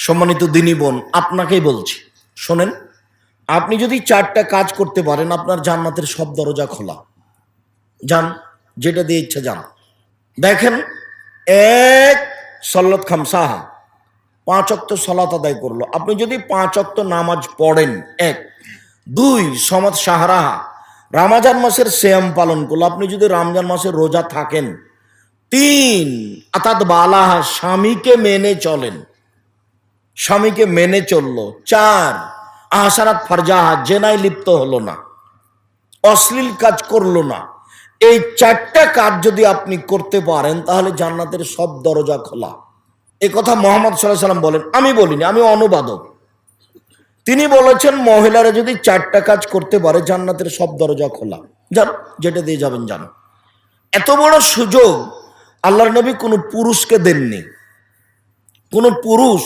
সম্মানিত দিনী বোন, আপনাকেই বলছি, শোনেন, আপনি যদি 4টা কাজ করতে পারেন, আপনার জান্নাতের সব দরজা খোলা। যান, যেটা দিয়ে ইচ্ছা যান। দেখেন, এক, সল্লত খামসাহা, 5 ওয়াক্ত সলাত আদায় করলো। আপনি যদি 5 ওয়াক্ত নামাজ পড়েন, 1। 2, সমাজ সাহারাহা, রামাজান মাসের সিয়াম পালন করলো। আপনি যদি রমজান মাসের রোজা থাকেন। 3, আতাত বালাহা, স্বামীকে মেনে চলেন, স্বামীকে মেনে চললো। 4, আহসানাত ফারজাহা, জেনায় লিপ্ত হলো না, অশ্লীল কাজ করলো না। এই 4টা কাজ যদি আপনি করতে পারেন, তাহলে জান্নাতের সব দরজা খোলা। এ কথা মুহাম্মদ সাল্লাল্লাহু আলাইহি ওয়াসাল্লাম বলেন, আমি বলিনি, আমি অনুবাদক। তিনি বলেছেন, মহিলারা যদি 4টা কাজ করতে পারে, জান্নাতের সব দরজা খোলা। যান, যেটা দিয়ে যাবেন যান। এত বড় সুযোগ আল্লাহর নবী কোনো পুরুষকে দেননি। কোনো পুরুষ